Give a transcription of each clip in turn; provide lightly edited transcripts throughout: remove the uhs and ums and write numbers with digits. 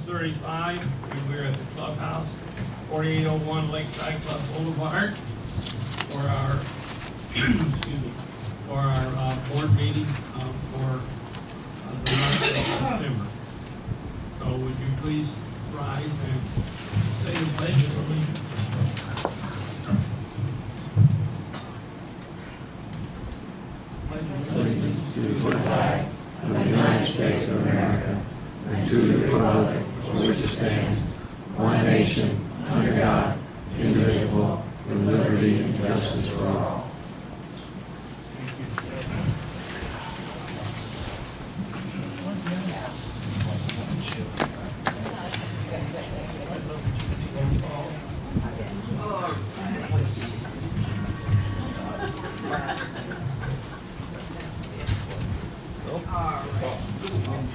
6:35, and we're at the clubhouse, 4801 Lakeside Club Boulevard, for our, excuse me, for our board meeting for the month of September. So would you please rise and say the pledge of allegiance? Allegiance to the flag of the United States of America and to the republic for which it stands, one nation, under God, indivisible, with liberty and justice for all.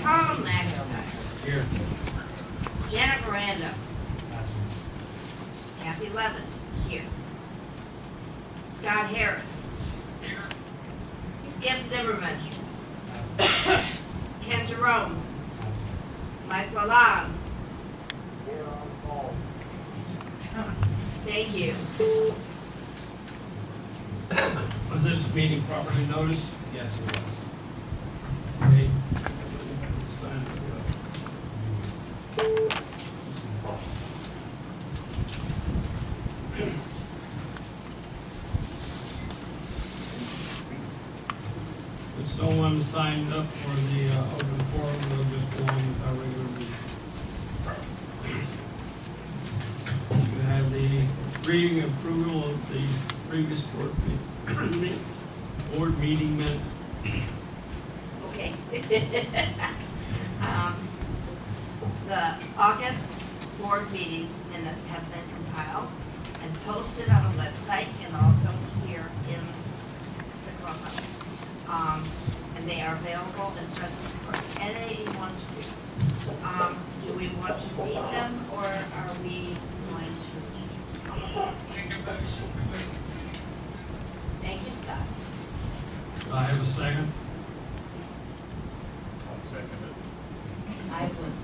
Tom McIntyre. Here. Jennifer Randall. Kathy Levin. Here. Scott Harris. Skip Zimmerman. Ken Jerome. Mike Lalonde. Thank you. Was this meeting properly noticed? Yes, it was. Okay. There's no one signed up for the open forum, we'll just go on with our regular meeting. You have the reading and approval of the previous board meeting minutes. Okay. The August board meeting minutes have been compiled and posted on the website and also here in the clubhouse. And they are available and present for anyone to read. Do we want to read them or are we going to? Thank you, Scott. I have a second. I'll second it. I would.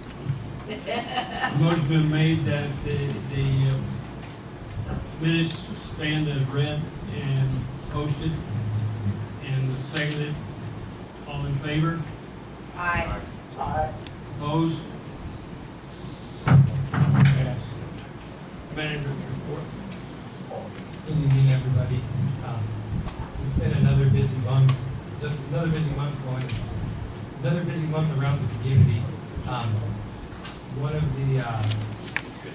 Motion been made that the minutes stand as read and posted and seconded. All in favor? Aye. Opposed? Passed. Manager's report. Good evening, everybody. It's been another busy month around the community. One of the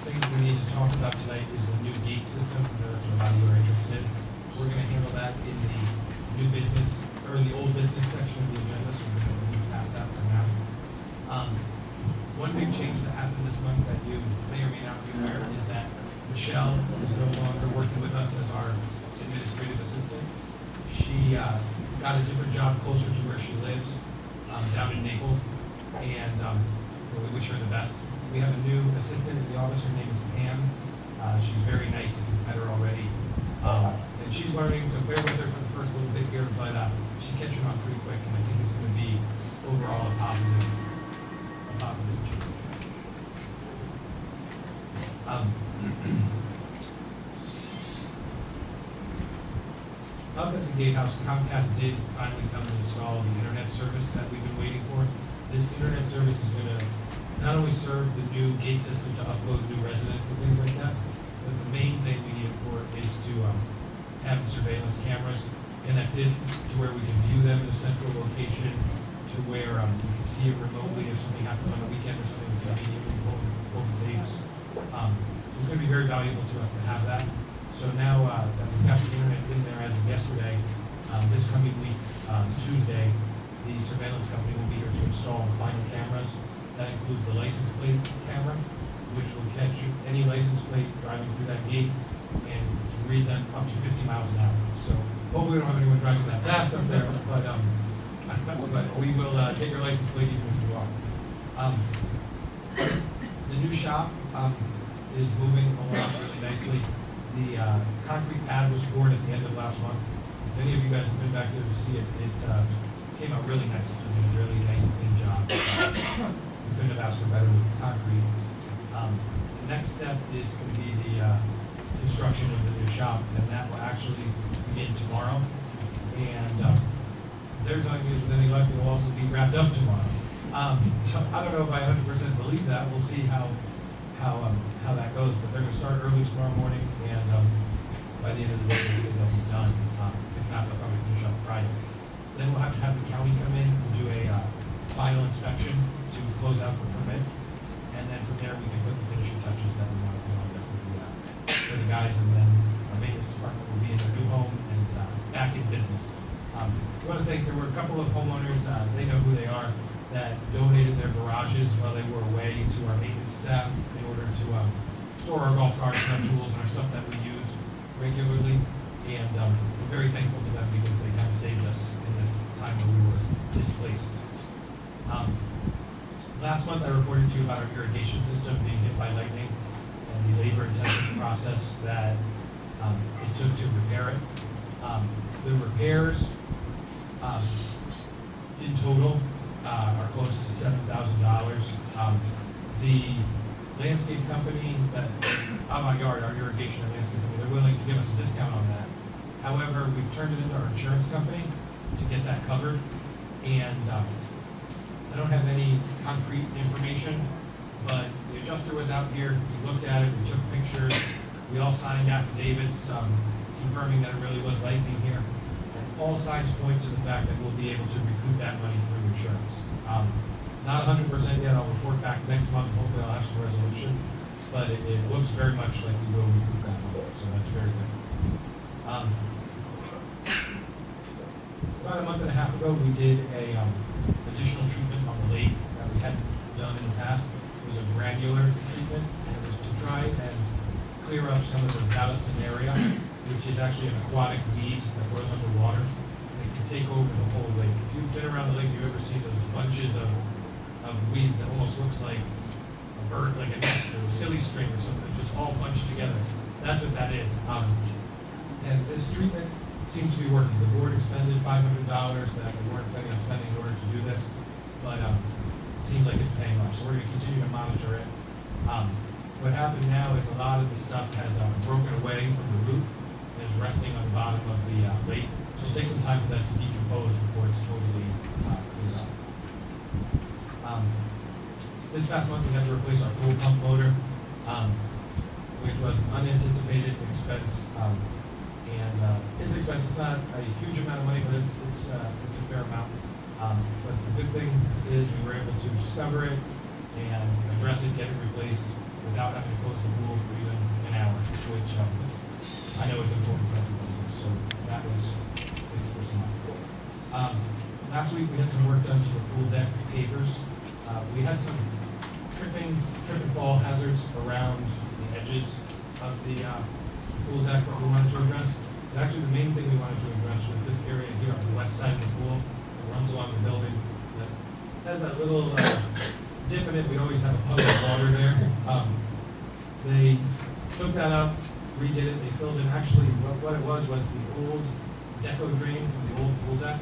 things we need to talk about tonight is the new gate system that a lot of you are interested in. We're going to handle that in the new business, or in the old business section of the agenda, so we're going to move past that for now. One big change that happened this month that you may or may not be aware is that Michelle is no longer working with us as our administrative assistant. She got a different job closer to where she lives, down in Naples, and we wish her the best. We have a new assistant in the office. Her name is Pam. She's very nice if you've met her already. And she's learning, so bear with her for the first little bit here, but she's catching on pretty quick, and I think it's going to be overall a positive change. Up at the Gatehouse, Comcast did finally come to install the internet service that we've been waiting for. This internet service is going to not only serve the new gate system to upload new residents and things like that, but the main thing we need it for is to have the surveillance cameras connected to where we can view them in a central location, to where we can see it remotely if something happens on a weekend or something, we can immediately pull the tapes. So it's going to be very valuable to us to have that. So now that we've got the internet in there as of yesterday, this coming week, Tuesday, the surveillance company will be here to install the final cameras. That includes the license plate camera, which will catch any license plate driving through that gate and can read them up to 50 miles an hour. So hopefully we don't have anyone driving that fast up there, but we will take your license plate even if you are. The new shop is moving along really nicely. The concrete pad was poured at the end of last month. If any of you guys have been back there to see it, it came out really nice. I mean, a really nice, clean job. We couldn't have asked for better with the concrete. The next step is going to be the construction of the new shop, and that will actually begin tomorrow. And they're telling me with any luck, it will also be wrapped up tomorrow. So I don't know if I 100% believe that. We'll see how that goes. But they're going to start early tomorrow morning, and by the end of the day, they'll be done. If not, they'll probably finish up Friday. Then we'll have to have the county come in and do a final inspection to close out the permit, and then from there we can put the finishing touches that we want to definitely do that for the guys, and then our maintenance department will be in their new home and back in business. I want to thank, there were a couple of homeowners, they know who they are, that donated their garages while they were away to our maintenance staff in order to store our golf carts and our tools and our stuff that we use regularly. And we're very thankful to them because they kind of saved us in this time when we were displaced. Last month I reported to you about our irrigation system being hit by lightning and the labor-intensive process that it took to repair it. The repairs in total are close to $7,000. The landscape company, that Avant-Garde, our irrigation and landscape company, they're willing to give us a discount on that. However, we've turned it into our insurance company to get that covered, and I don't have any concrete information, but the adjuster was out here, he looked at it, we took pictures, we all signed affidavits confirming that it really was lightning here, and all signs point to the fact that we'll be able to recoup that money through insurance. Not 100% yet, I'll report back next month, hopefully I'll have some resolution, but it looks very much like we will recoup that money, so that's very good. About a month and a half ago, we did a additional treatment on the lake that we hadn't done in the past. It was a granular treatment, and it was to try and clear up some of the Vallisneria, which is actually an aquatic weed that grows underwater, and it can take over the whole lake. If you've been around the lake, you've ever seen those bunches of weeds that almost looks like a bird, like a nest or a silly string or something, just all bunched together. That's what that is. And this treatment seems to be working. The board expended $500 that we weren't planning on spending in order to do this, but it seems like it's paying off. So we're going to continue to monitor it. What happened now is a lot of the stuff has broken away from the root and is resting on the bottom of the lake. So it'll take some time for that to decompose before it's totally cleared up. This past month we had to replace our pool pump motor, which was an unanticipated expense. It's expensive. It's not a huge amount of money, but it's a fair amount. But the good thing is we were able to discover it and address it, get it replaced without having to close the pool for even an hour, which I know is important for everybody. So that was fixed this month. Last week we had some work done to the pool deck pavers. We had some trip and fall hazards around the edges of the pool deck that we wanted to address. But actually the main thing we wanted to address was this area here on the west side of the pool that runs along the building that has that little dip in it. We always have a puddle of water there. They took that up, redid it, they filled in. Actually what it was the old deco drain from the old pool deck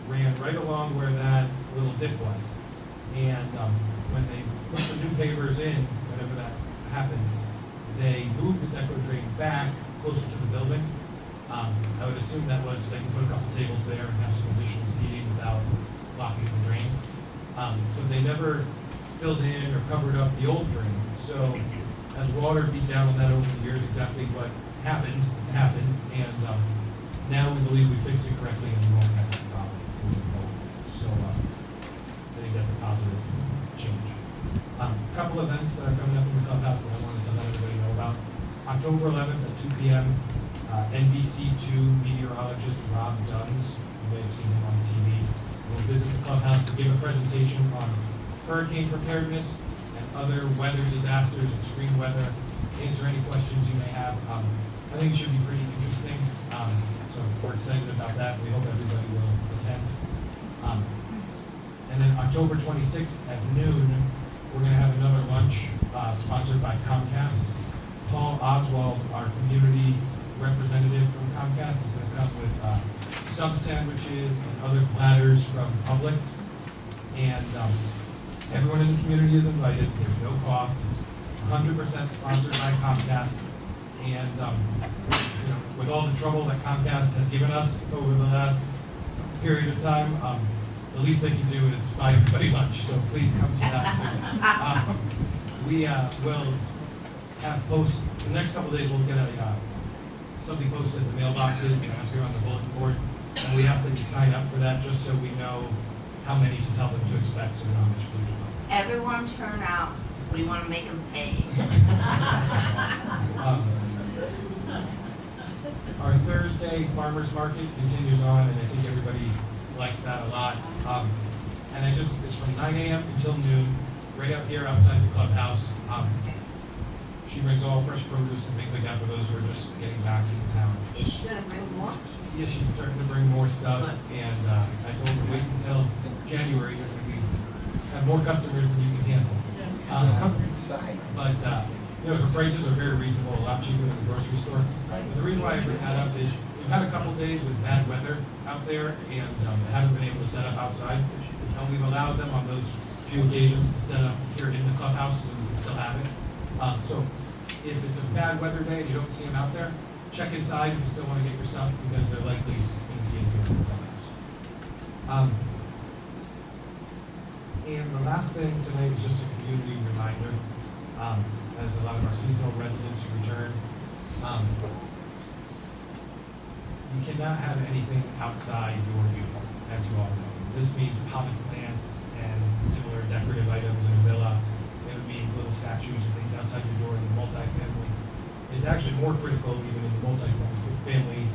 ran right along where that little dip was. And when they put the new pavers in, whenever that happened, they moved the deco drain back closer to the building. I would assume that was they can put a couple tables there and have some additional seating without blocking the drain. But they never filled in or covered up the old drain. So as water beat down on that over the years, exactly what happened. And now we believe we fixed it correctly and we won't have that problem moving forward. So I think that's a positive change. A couple events that are coming up in the clubhouse that I wanted to let everybody know about. October 11th at 2 p.m., NBC2 meteorologist Rob Duns, you may have seen him on TV, will visit the clubhouse to give a presentation on hurricane preparedness and other weather disasters, extreme weather, answer any questions you may have. I think it should be pretty interesting, so we're excited about that. We hope everybody will attend. And then October 26th at noon, we're going to have another lunch sponsored by Comcast. Paul Oswald, our community representative from Comcast, is going to come with sub sandwiches and other platters from Publix. And everyone in the community is invited. There's no cost. It's 100% sponsored by Comcast. And, with all the trouble that Comcast has given us over the last period of time, the least they can do is buy everybody lunch, so please come to that too. We will have the next couple of days we'll get something posted in the mailboxes and up here on the bulletin board. And we ask that you sign up for that just so we know how many to tell them to expect, so we know how much food to buy. Everyone turn out. We want to make them pay. Our Thursday farmers market continues on, and I think everybody likes that a lot. And it's from 9 a.m. until noon, right out here outside the clubhouse. She brings all fresh produce and things like that for those who are just getting back into town. Is she gonna bring more? Yeah, she's starting to bring more stuff, and I told her wait until January. You're going to have more customers than you can handle. But her prices are very reasonable, a lot cheaper than the grocery store. But the reason why I bring that up is we've had a couple days with bad weather out there, and haven't been able to set up outside. And we've allowed them on those few occasions to set up here in the clubhouse, so we can still have it. So if it's a bad weather day and you don't see them out there, check inside if you still want to get your stuff, because they're likely going to be in here in the clubhouse. And the last thing tonight is just a community reminder, as a lot of our seasonal residents return. You cannot have anything outside your unit, as you all know. This means potted plants and similar decorative items in a villa. It means little statues and things outside your door in the multifamily. It's actually more critical even in the multifamily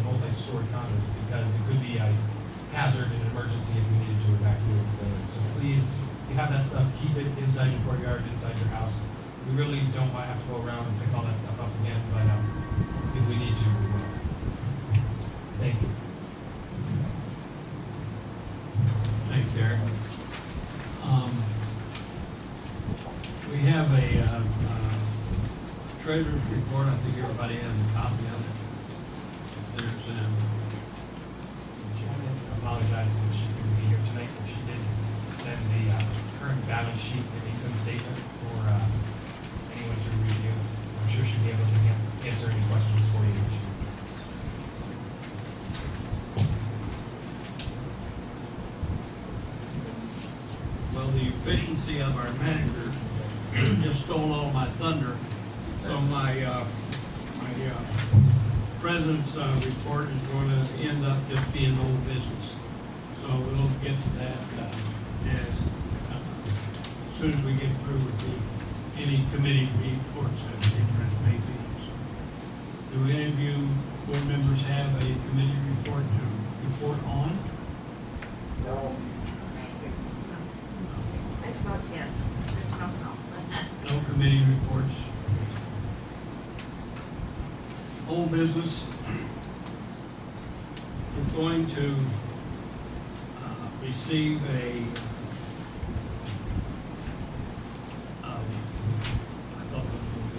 multi-story condos, because it could be a hazard and an emergency if we needed to evacuate the building. So please, if you have that stuff, keep it inside your courtyard, inside your house. We really don't want to have to go around and pick all that stuff up again, but if we need to, we will. Thank you. Thanks, Eric. We have a treasurer's report. I think everybody has a copy of it. There's, I apologize that she couldn't be here tonight, but she did send the current balance sheet and income statement for anyone to review. I'm sure she'll be able to answer any questions for you. well, the efficiency of our manager just stole all my thunder. So my president's report is going to end up just being old business. So we'll get to that as soon as we get through with any committee reports that there may be. Do any of you board members have a committee report to report on? No. Next month, yes. Next month, no. No committee reports. Old business. We're going to receive a, I thought that was going to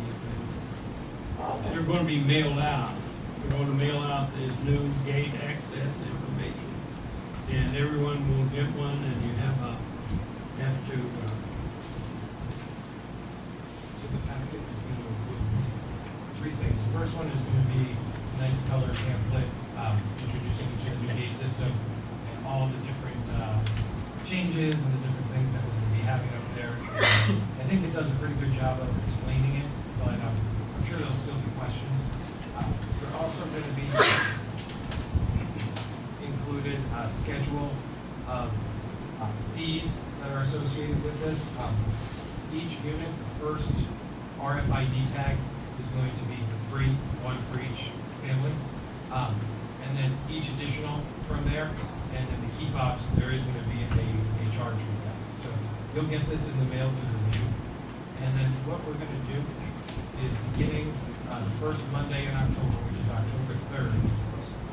be, they're going to be mailed out. We're going to mail out this new gate access information. And everyone will get one, and you have to, So the packet is going to include three things. The first one is going to be a nice color pamphlet introducing you to the new gate system and all the different changes and the different things that we're going to be having up there. I think it does a pretty good job of explaining it, but I'm sure there'll still be questions. We're also going to be included a schedule of fees that are associated with this. Each unit, the first RFID tag is going to be free, one for each family. And then each additional from there, and then the key fobs, there is going to be a charge for that. So you'll get this in the mail to review. And then what we're going to do is beginning the first Monday in October, which is October 3rd,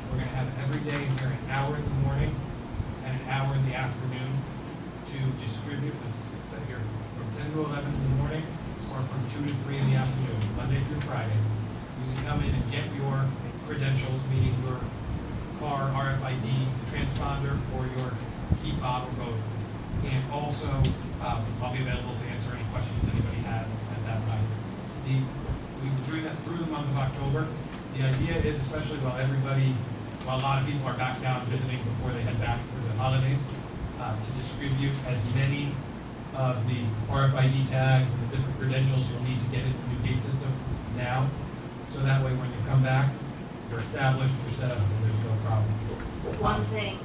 we're going to have every day here an hour in the morning and an hour in the afternoon to distribute this here from 10 to 11 in the morning or from 2 to 3 in the afternoon, Monday through Friday. You can come in and get your credentials, meaning your car RFID transponder or your key fob or both. And also, I'll be available to answer any questions we've been doing that through the month of October. The idea is, especially while a lot of people are back down visiting before they head back for the holidays, to distribute as many of the RFID tags and the different credentials you'll need to get in the new gate system now. So that way when you come back, you're established, you're set up, and there's no problem. One thing,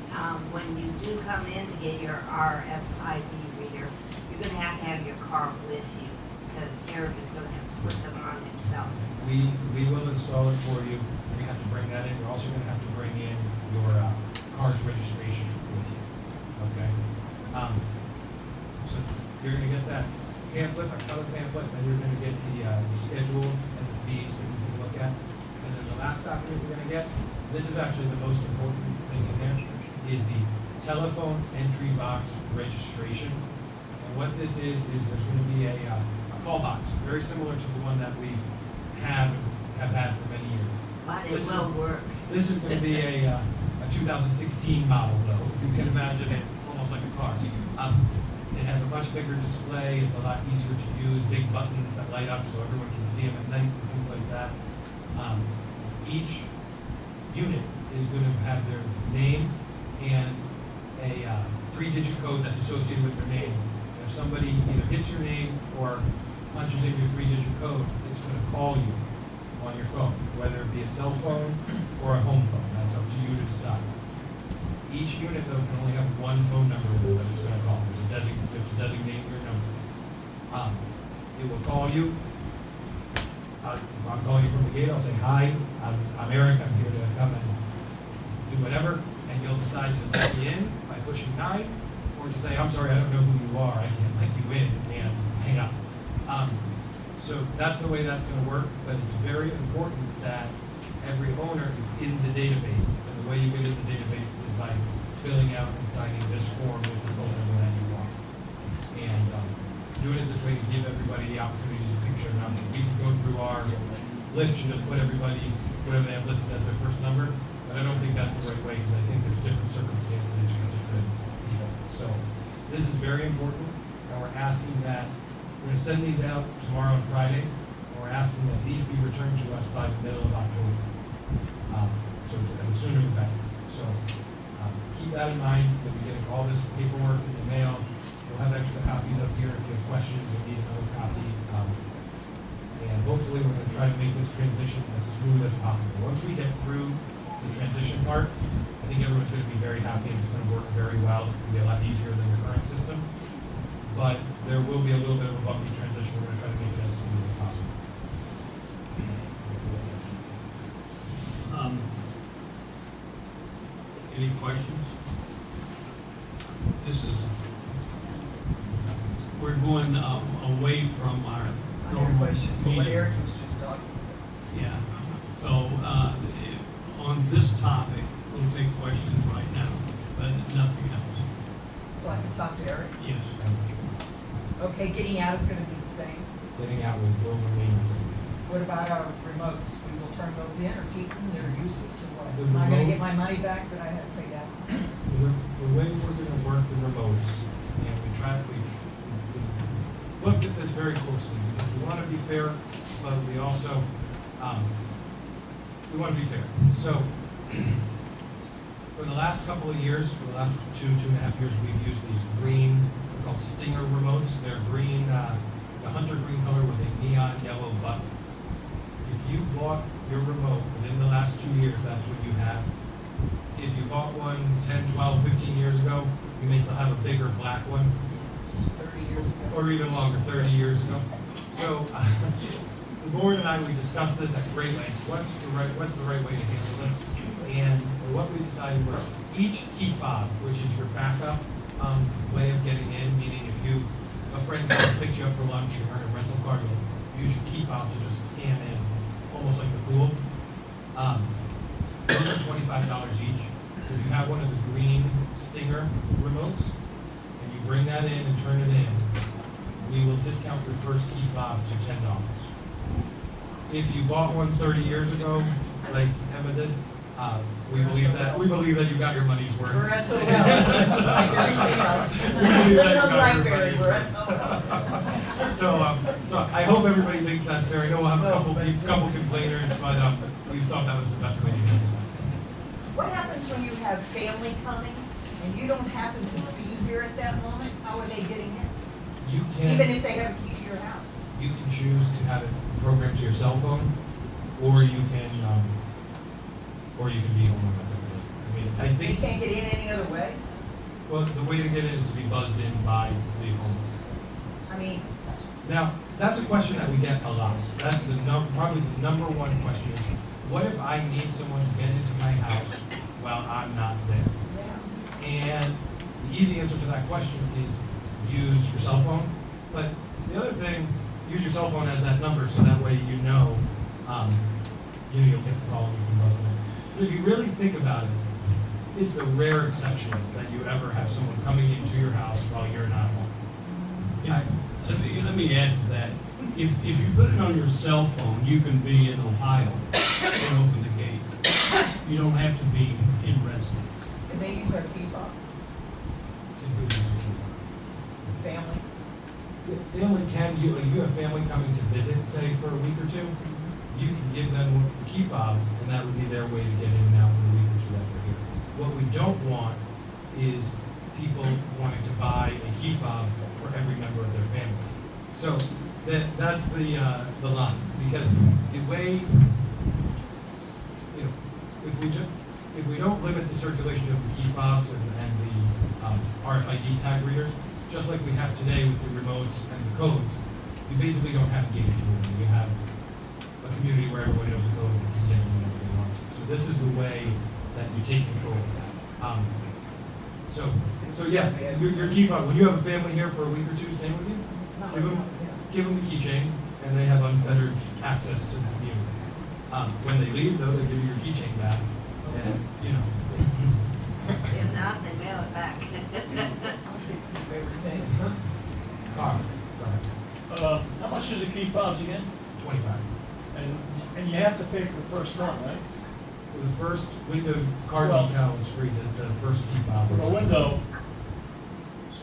when you do come in to get your RFID reader, you're gonna have your car with you, because Eric is gonna have to put them on himself. We will install it for you. We have to bring that in. You're also gonna have to bring in your car's registration with you, okay? So you're gonna get that pamphlet, a color pamphlet, then you're gonna get the schedule and the fees that you can look at. And then the last document you're gonna get, this is actually the most important thing in there, is the telephone entry box registration. And what this is there's gonna be a call box, very similar to the one that we've have had for many years. But it This will is- work. This is gonna be a 2016 model though, if you can imagine it, almost like a car. It has a much bigger display, it's a lot easier to use, big buttons that light up so everyone can see them at night and things like that. Each unit is gonna have their name and a 3-digit code that's associated with their name. If somebody either hits your name or punches in your 3-digit code, it's gonna call you on your phone, whether it be a cell phone or a home phone. That's up to you to decide. Each unit, though, can only have one phone number that it's going to call. There's a designate your number. It will call you. If I'm calling you from the gate, I'll say, hi, I'm Eric, I'm here to come and do whatever, and you'll decide to let me in by pushing 9, or to say, I'm sorry, I don't know who you are, I can't let you in, and hang up. So that's the way that's going to work, but it's very important that every owner is in the database. And the way you get in the database is by filling out and signing this form with the phone number that you want. And doing it this way to give everybody the opportunity to picture a number. We can go through our list and just put everybody's, whatever they have listed as their first number, but I don't think that's the right way because I think there's different circumstances for different people. So this is very important, and we're asking that we're going to send these out tomorrow and Friday, and we're asking that these be returned to us by the middle of October. So the sooner the better. So keep that in mind, that we're getting all this paperwork in the mail. We'll have extra copies up here if you have questions or need another copy. And hopefully we're going to try to make this transition as smooth as possible. Once we get through the transition part, I think everyone's going to be very happy and it's going to work very well. It'll be a lot easier than the current system. But there will be a little bit of a bumpy transition. We're going to try to make it as smooth as possible. Any questions? This is, we're going away from our I have a normal question for what meeting. Eric was just talking Yeah, so, on this topic, we'll take questions right now, but nothing else. about. So I can talk to Eric. Yes. Okay, getting out is gonna be the same. Getting out will remain the same. What about our remotes? We will turn those in or keep them? They're useless or what? The Am I gonna remote- get my money back that I had paid out? The way we're going to work the remotes, and we looked at this very closely, because we want to be fair, but we also, we want to be fair. So, for the last couple of years, for the last 2.5 years, we've used these green, they're called Stinger remotes. They're green, the hunter green color with a neon yellow button. If you bought your remote within the last 2 years, that's what you have. If you bought one 10, 12, 15 years ago, you may still have a bigger black one, 30 years ago? or even longer, 30 years ago. So, the board and I, we discussed this at great length. What's the right way to handle this? And what we decided was each key fob, which is your backup way of getting in, meaning if a friend comes and picks you up for lunch, you're in a rental car, you'll use your key fob to just scan in, almost like the pool. Those are $25 each. If you have one of the green Stinger remotes, and you bring that in and turn it in, we will discount your first key fob to $10. If you bought one 30 years ago, like Emma did, we believe that you got your money's worth. We're SOL, just like everything else. We believe that you got your BlackBerry, money's we're worth. SOL. So I hope everybody thinks that's fair. I know we'll have a couple complainers, but we thought that was the best way to handle it. What happens when you have family coming and you don't happen to be here at that moment? How are they getting in? You Even can, if they have a key to your house? you can choose to have it programmed to your cell phone, or you can be home with it. I mean, I They think, can't get in any other way? well, the way to get in is to be buzzed in by the homeless. I mean, Now, that's a question that we get a lot. That's probably the number one question is, what if I need someone to get into my house while I'm not there? yeah. And the easy answer to that question is use your cell phone. But the other thing, use your cell phone as that number so that way you know you'll get the call and you can buzz in. But if you really think about it, it's the rare exception that you ever have someone coming into your house while you're not home. Let me add to that. If you put it on your cell phone, you can be in Ohio and open the gate. You don't have to be in residence. Can they use our key fob? Family? Family can, you have family coming to visit, say, for a week or two, you can give them the key fob, and that would be their way to get in and out for the week or two that they're here. What we don't want is people wanting to buy a key fob for every member of their family. So that's the line, because the way, if we don't limit the circulation of the key fobs and the RFID tag readers, just like we have today with the remotes and the codes, you basically don't have a gated community. You have a community where everyone knows the code and can get in whenever they want to. So this is the way that you take control of that. So yeah, your key fob, when you have a family here for a week or two staying with you, give them the keychain, and they have unfettered access to the community. When they leave, though, they give you your keychain back, and If not, then mail it back. It's my favorite thing. car, How much is the key fobs again? 25. And you have to pay for the first one, right? For the first window card Well- detail is free. The first key fob. For is- the window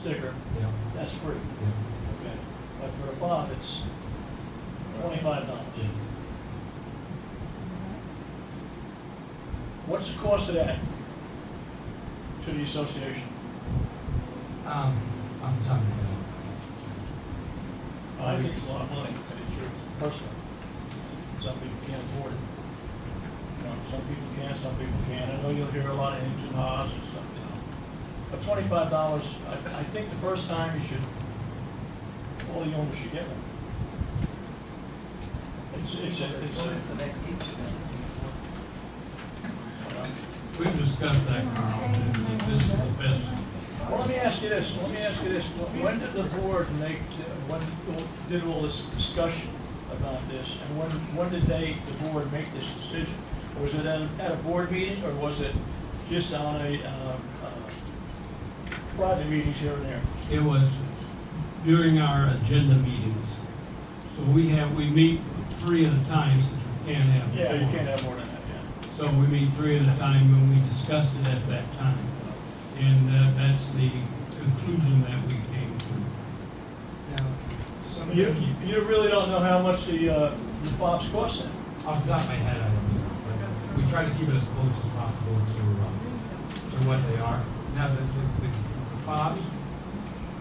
sticker, Yeah. that's free. Yeah. Okay. But for the fob, it's $25. Yeah. What's the cost of that to the association? Off the top of my head. I think it's a lot of money, to tell you the truth, personally. Some people can't afford it. You know, some people can, some people can't. I know you'll hear a lot of ins and ahs and stuff, you know. But $25, I think the first time you should, all the owners should get one. We've discussed that, Carl, and this is the best. Well, let me ask you this, when did the board did all this discussion about this, and when did the board make this decision? Was it at a board meeting, or was it just on a, private meetings here and there? It was during our agenda meetings. So we meet 3 at a time since we can't have. Yeah, you 4. can't have more than that, yeah. So we meet 3 at a time when we discussed it at that time. And that's the conclusion that we came to. Now, some of You, them, you really don't know how much the fobs cost then? off the top of my head, I don't know. But we try to keep it as close as possible to what they are. Now, the fobs,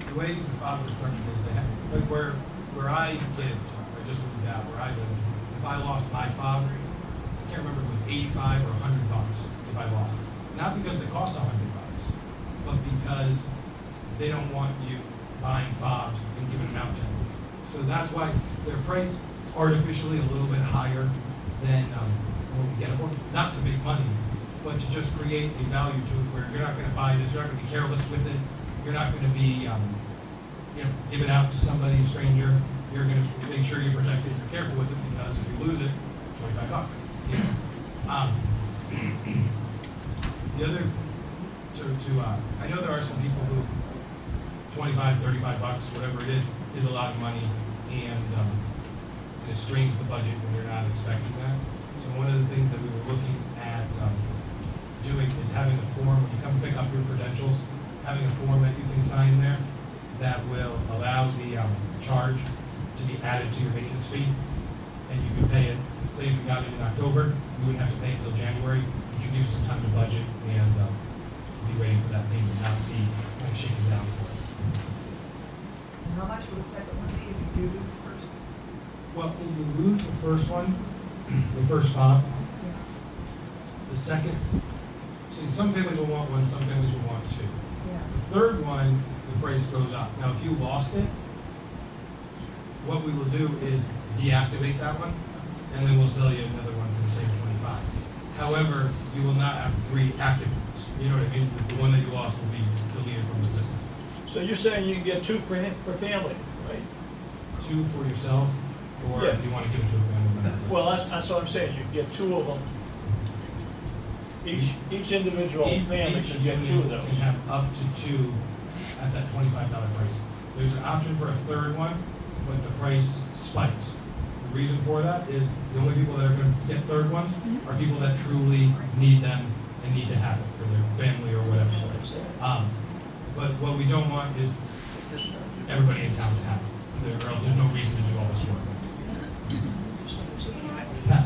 the way the fobs are structured is they have, like where I lived, I just moved out, where I lived, if I lost my fob, I can't remember if it was $85 or $100 if I lost it. Not because they cost $100, but because they don't want you buying fobs and giving them out to them. So that's why they're priced artificially a little bit higher than what we get them for. Not to make money, but to just create a value to it where you're not going to buy this, you're not going to be careless with it, you're not going to be, give it out to somebody, a stranger. You're going to make sure you're protected, you're careful with it, because if you lose it, $25. The other, I know there are some people who $25, $35, whatever it is a lot of money, and it strains the budget when you're not expecting that. So one of the things that we were looking at doing is having a form, when you come pick up your credentials, having a form that you can sign there that will allow the charge to be added to your maintenance fee, and you can pay it, say if you got it in October, you wouldn't have to pay it until January, but you give you some time to budget and be ready for that payment, not be kind of shaken down for it. And how much will the second one be if you do lose the first? Well, if you lose the first one, the first fob, the second, see, some families will want one, some families will want two. Yeah. The third one, the price goes up. Now, if you lost it, what we will do is deactivate that one, and then we'll sell you another one for the same 25. However, you will not have 3 active ones. You know what I mean? The one that you lost will be deleted from the system. So you're saying you can get 2 for family, right? 2 for yourself, or Yeah. if you want to give it to a family member. Well, that's what I'm saying, you can get 2 of them. Each individual family Each can get 2 of unit those. can have up to 2 at that $25 price. There's an option for a third one, but the price spikes. The reason for that is the only people that are going to get third ones are people that truly need them and need to have it for their family or whatever. But what we don't want is everybody in town to have it, or else there's no reason to do all this work. Pat,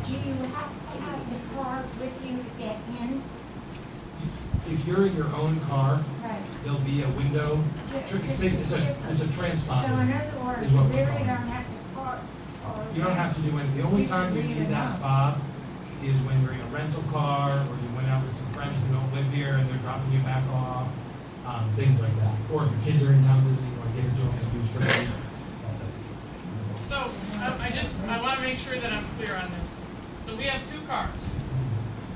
Do you have to have the card with you to get in? if you're in your own car, Right. there'll be a window. It's a So transponder. in other words, is you what really we're don't calling it. have to park. or- You don't have to do anything. The only time you need that fob is when you're in a rental car or you went out with some friends who don't live here and they're dropping you back off, things like that. Or if your kids are in town visiting, you want to give it to them and use for them. So, I want to make sure that I'm clear on this. So we have 2 cars.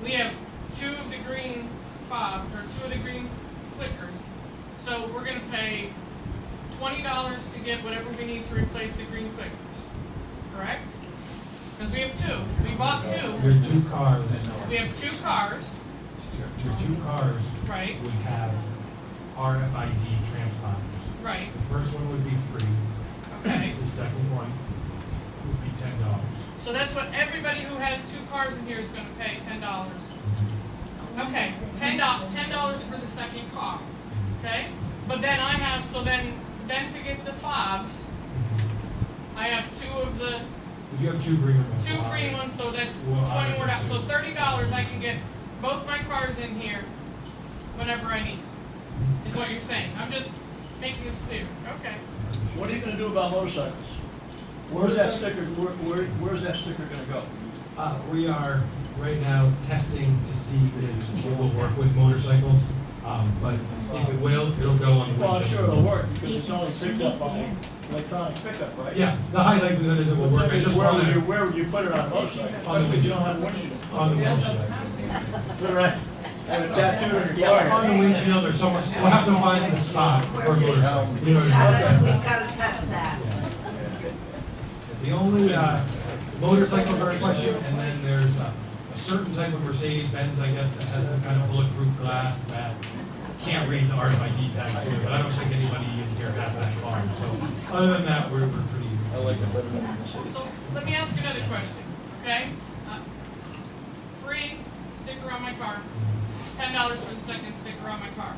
We have 2 of the green fob, or 2 of the green clickers. So we're gonna pay $20 to get whatever we need to replace the green clickers, correct? Because we have 2. We bought 2. Your 2 cars, We have 2 cars, your 2 cars right? would have RFID transponders. Right, The first one would be free. okay. The second one would be $10. So that's what everybody who has 2 cars in here is gonna pay, $10. Okay, $10 for the second car, okay? But then I have, so then to get the fobs, I have 2 of the, If you have 2 green ones. 2 green ones, so that's Well, $20 more, I have so two. $30 I can get both my cars in here whenever I need, is what you're saying. I'm just making this clear, okay? What are you gonna do about motorcycles? Where's that sticker, where's that sticker gonna go? We are right now testing to see if it will work with motorcycles. But if it will, it'll go on the windshield. Well, I'm sure it'll work, because it's only picked up by electronic pickup, right? Yeah, the high likelihood is it will work. I just Where want would you, to, where would you put it on a motorcycle? On the Especially if you don't have a windshield. on the windshield. Put it right, have a tattoo in your car. On the windshield or somewhere, we'll have to find the spot for a motorcycle. You know what I mean? We've gotta test that. The only motorcycles are a question, and then there's a certain type of Mercedes-Benz, I guess, that has some kind of bulletproof glass that can't read the RFID tag to it, but I don't think anybody in here has that car. So other than that, we're pretty. I like So let me ask you another question, okay? Free sticker on my car, $10 for the second sticker on my car.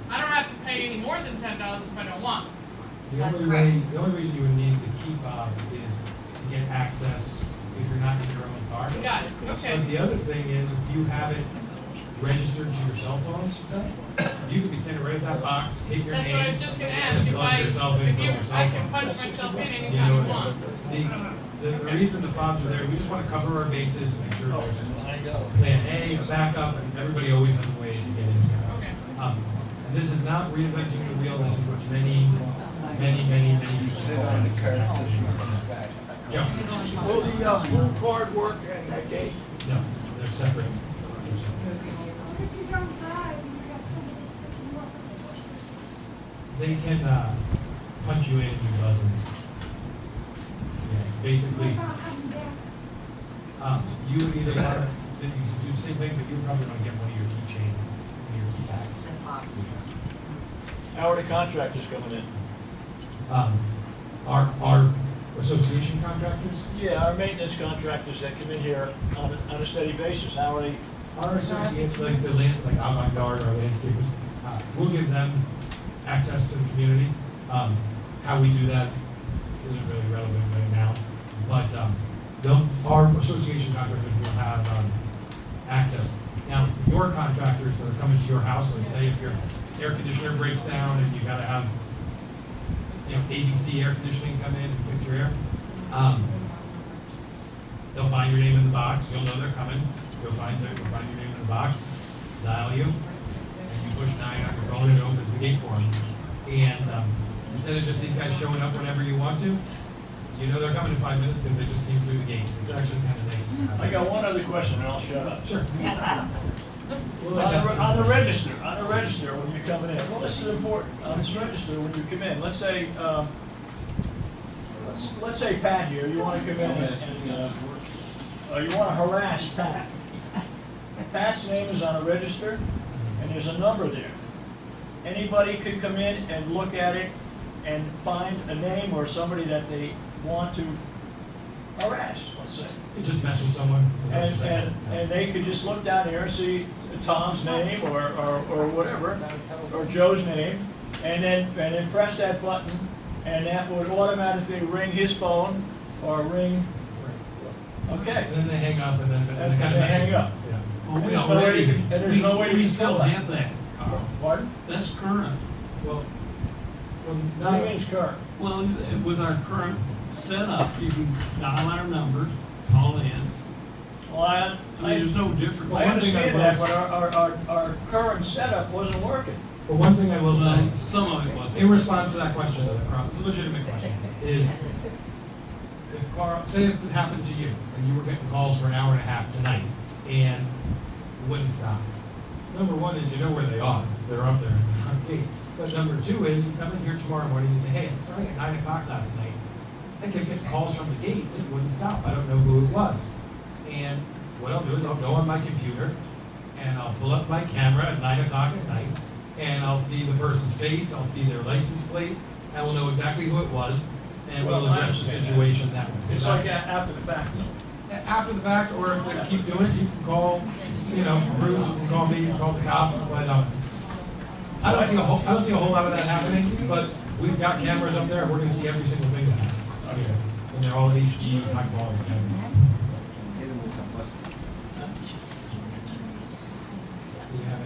I don't have to pay any more than $10 if I don't want. The only reason you would need the key fob is to get access if you're not in your own car. Got it, okay. But the other thing is, if you have it registered to your cell phones, you could be standing right at that box, hit your name. That's what I was just gonna ask, and if plug yourself in if from you, your cell I can phone. punch myself in You anytime know, I want. the reason the fobs are there, we just want to cover our bases, make sure there's plan A, a backup, and everybody always has a way to get in here. Okay. And this is not reinventing the wheel, this is what many people call it. Joe? Will the blue card work at that gate? No, they're separate. If you don't drive, you have somebody picking you up. They can punch you in and you buzz them. Yeah, basically, What about coming back? you would either want to, you could do the same thing, but you would probably want to get one of your keychain, one of your key tags. The fobs. How are the contractors coming in? Our association contractors, Yeah, our maintenance contractors that come in here on a steady basis, how are they? our associates, like the land, like Avant-Garde, our landscapers, we'll give them access to the community. How we do that isn't really relevant right now. But our association contractors will have access. Now, your contractors that are coming to your house, like say if your air conditioner breaks down and you gotta have, ABC air conditioning come in and fix your air, they'll find your name in the box, you'll know they're coming, you'll find your name in the box, dial you, and you push 9 on your phone and it opens the gate for them. And instead of just these guys showing up whenever you want to, you know they're coming in 5 minutes because they just came through the gate. It's actually kind of nice. to have. I got one other question and I'll shut up. Sure. On the register, when you're coming in, well, this is important, on this register when you come in, let's say Pat here, you wanna come in and you wanna harass Pat. Pat's name is on a register, and there's a number there. Anybody could come in and look at it and find a name or somebody that they want to harass, let's say. You just mess with someone. And they could just look down here and see Tom's name or whatever, or Joe's name, and then press that button, and that would automatically ring his phone or ring. Okay. And then they hang up, and then And they kind they of hang up. Yeah. Well, And we there's no way already, you can- and there's no way you we can still tell that. have that, Carl. Pardon? That's current. Well, What do you mean it's current? Well, with our current setup, you can dial our numbers, call in. Well, I mean, there's no difference. I understand that, but our current setup wasn't working. but one thing I will say, Well, some of it was. in response to that question, it's a legitimate question, is if Carl, say if it happened to you, and you were getting calls for an hour and a half tonight, and it wouldn't stop. Number one is you know where they are, they're up there in the front gate. But number two is you come in here tomorrow morning and you say, hey, I'm sorry, at 9 o'clock last night, I kept getting calls from the gate, it wouldn't stop, I don't know who it was. And what I'll do is I'll go on my computer, and I'll pull up my camera at 9 o'clock at night, and I'll see the person's face, I'll see their license plate, and we'll know exactly who it was, and we'll Well, I address the understand that. situation that way. It's like after the fact. After the fact, or if they keep doing it, you can call, Bruce, you can call me, you can call the cops, but, I don't see a whole lot of that happening, but we've got cameras up there, and we're gonna see every single thing that happens. And they're all HD, high quality cameras. Do you have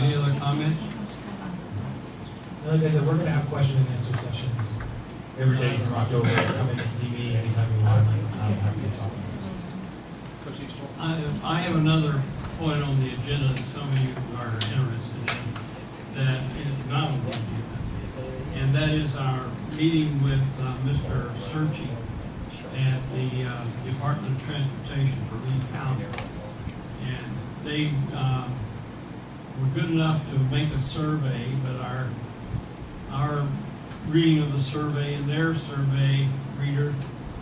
Any other comments? like I said, we're gonna have question and answer sessions every day from October. Come in and see me anytime you want. I'm happy to talk. I have another point on the agenda that some of you are interested in, that is not on the agenda. And that is our meeting with Mr. Searchy at the Department of Transportation for Lee County. And they were good enough to make a survey, but our reading of the survey and their survey reader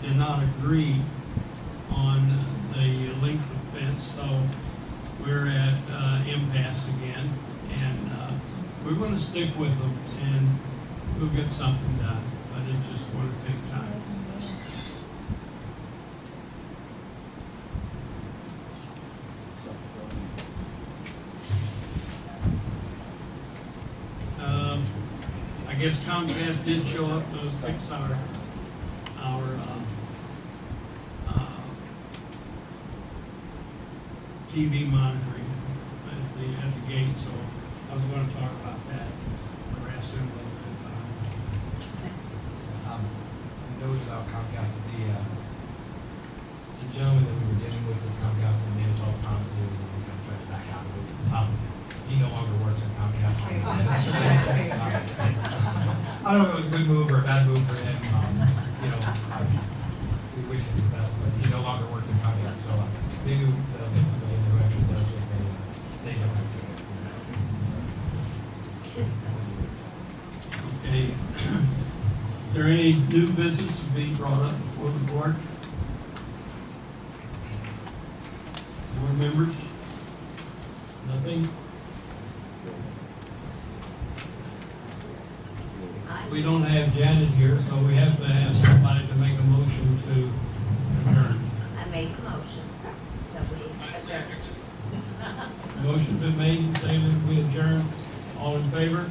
did not agree on the length of fence, so we're at impasse again, and we're going to stick with them, and we'll get something done, but it's just going to take time. I guess Comcast did show up to fix our TV monitoring at the gate, so I was going to talk about that, harass them a little bit about it. Note about Comcast, the gentleman that we were dealing with Comcast, and made us all promises, and we kind of tried to back out of it. He no longer works at Comcast. I don't know if it was a good move or a bad move for him. We wish him the best, but he no longer works at Comcast, so maybe we'll get somebody in there who actually does what they say they're going to do. Okay. Is there any new business to be brought up before the board? Board members? Nothing? We don't have Janet here, so we have to have somebody to make a motion to adjourn. I make a motion that we adjourn. Motion been made and seconded, we adjourn. All in favor?